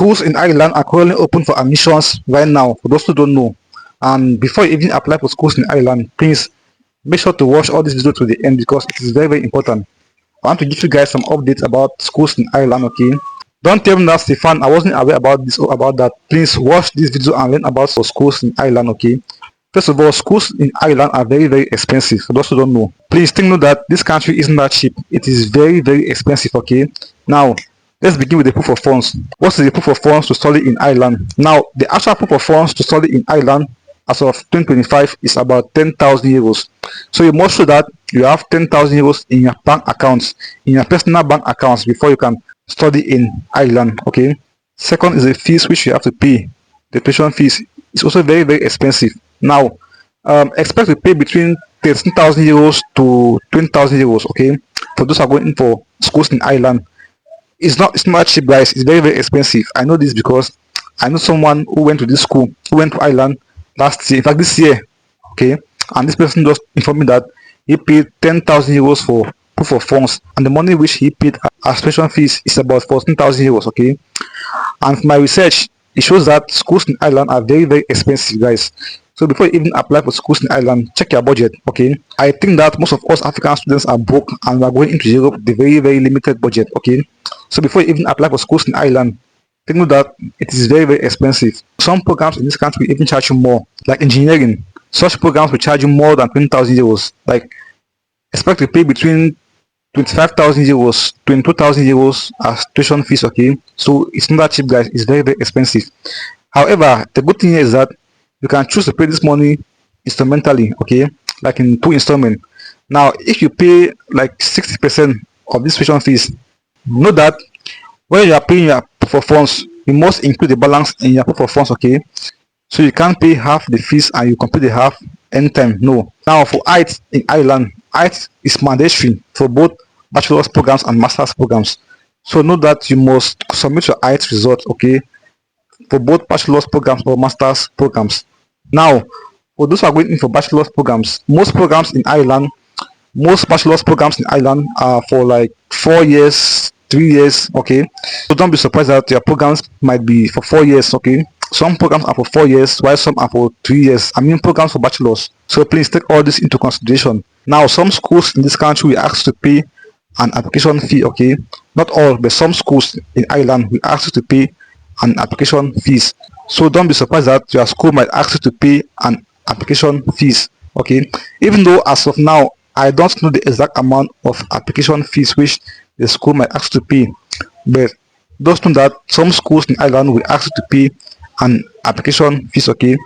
schools in Ireland are currently open for admissions right now, for those who don't know. And before you even apply for schools in Ireland, please make sure to watch all this video to the end because it is very, very important. I want to give you guys some updates about schools in Ireland, okay? Don't tell me that, Stefan, I wasn't aware about this or about that. Please watch this video and learn about schools in Ireland, okay? First of all, schools in Ireland are very, very expensive. For those who don't know, please take note that this country isn't that cheap. It is very, very expensive, okay? Now, let's begin with the proof of funds. What is the proof of funds to study in Ireland? Now, the actual proof of funds to study in Ireland as of 2025 is about 10,000 euros. So you must show that you have 10,000 euros in your bank accounts, in your personal bank accounts, before you can study in Ireland, okay? Second is the fees which you have to pay. The tuition fees is also very, very expensive. Now, expect to pay between 13,000 euros to 20,000 euros, okay? For those who are going in for schools in Ireland. It's not cheap, guys. It's very, very expensive. I know this because I know someone who went to this school, who went to Ireland last year, in fact this year, okay? And this person just informed me that he paid 10,000 euros for proof of funds, and the money which he paid as tuition fees is about 14,000 euros, okay? And from my research, it shows that schools in Ireland are very, very expensive, guys. So before you even apply for schools in Ireland, check your budget, okay? I think that most of us African students are broke and we are going into Europe with a very, very limited budget, okay? So before you even apply for schools in Ireland, take note that it is very, very expensive. Some programs in this country even charge you more, like engineering. Such programs will charge you more than 20,000 euros. Like, expect to pay between 25,000 euros, 22,000 euros as tuition fees, okay? So it's not that cheap, guys. It's very, very expensive. However, the good thing here is that you can choose to pay this money instrumentally, okay? Like in 2 installments. Now, if you pay like 60% of this tuition fees, know that when you are paying your proof of funds, you must include the balance in your proof of funds, okay? So you can't pay half the fees and you complete the half anytime. No. Now for IELTS in Ireland, IELTS is mandatory for both bachelor's programs and master's programs. So know that you must submit your IELTS results, okay, for both bachelor's programs or master's programs. Now, for those who are going in for bachelor's programs, most bachelor's programs in Ireland are for like 4 years, 3 years, okay? So don't be surprised that your programs might be for 4 years, okay? Some programs are for 4 years, while some are for 3 years. I mean programs for bachelors. So please take all this into consideration. Now, some schools in this country will ask you to pay an application fee, okay? Not all, but some schools in Ireland will ask you to pay an application fees. So don't be surprised that your school might ask you to pay an application fees, okay? Even though as of now, I don't know the exact amount of application fees which the school might ask you to pay, but just know that some schools in Ireland will ask you to pay an application fees, okay?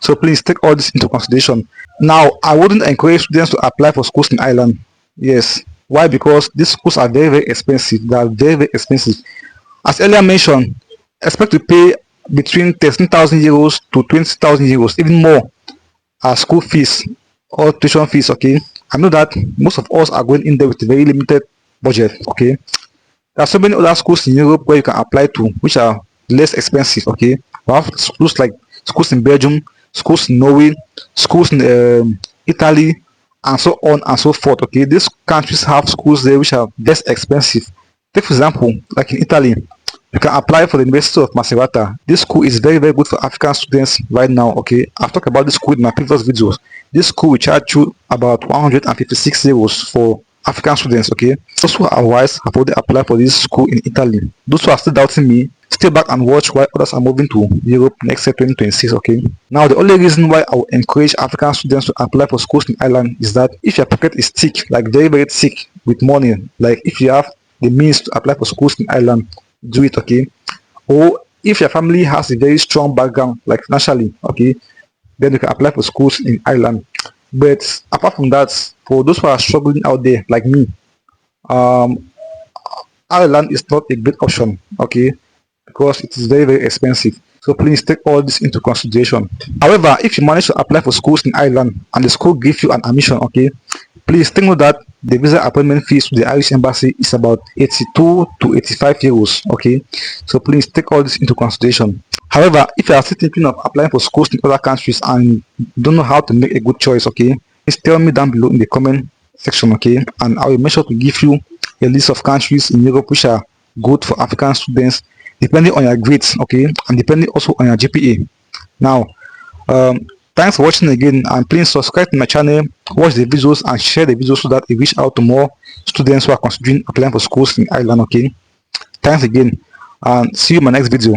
So please take all this into consideration. Now, I wouldn't encourage students to apply for schools in Ireland. Yes. Why? Because these schools are very, very expensive. They are very, very expensive. As earlier mentioned, expect to pay between 13,000 euros to 20,000 euros, even more, as school fees or tuition fees, okay? I know that most of us are going in there with a very limited budget, okay? There are so many other schools in Europe where you can apply to, which are less expensive, okay? We have schools like schools in Belgium, schools in Norway, schools in Italy, and so on and so forth, okay? These countries have schools there which are less expensive. Take for example, like in Italy, you can apply for the University of Macerata. This school is very, very good for African students right now, okay? I've talked about this school in my previous videos. This school will charge you about 156 euros for African students, okay? Those who are wise have already applied for this school in Italy. Those who are still doubting me, stay back and watch why others are moving to Europe next year 2026, okay? Now, the only reason why I will encourage African students to apply for schools in Ireland is that if your pocket is thick, like very, very thick with money, like if you have the means to apply for schools in Ireland, do it, okay? Or if your family has a very strong background, like financially, okay, then you can apply for schools in Ireland. But apart from that, for those who are struggling out there like me, Ireland is not a great option, okay, because it is very, very expensive. So please take all this into consideration. However, if you manage to apply for schools in Ireland and the school gives you an admission, okay, please take note that the visa appointment fees to the Irish embassy is about 82 to 85 euros, okay? So please take all this into consideration. However, if you are still thinking of applying for schools in other countries and don't know how to make a good choice, okay, please tell me down below in the comment section, okay, and I will make sure to give you a list of countries in Europe which are good for African students depending on your grades, okay, and depending also on your GPA. Now, thanks for watching again, and please subscribe to my channel, watch the videos and share the videos so that it reach out to more students who are considering applying for schools in Ireland. Okay, thanks again, and see you in my next video.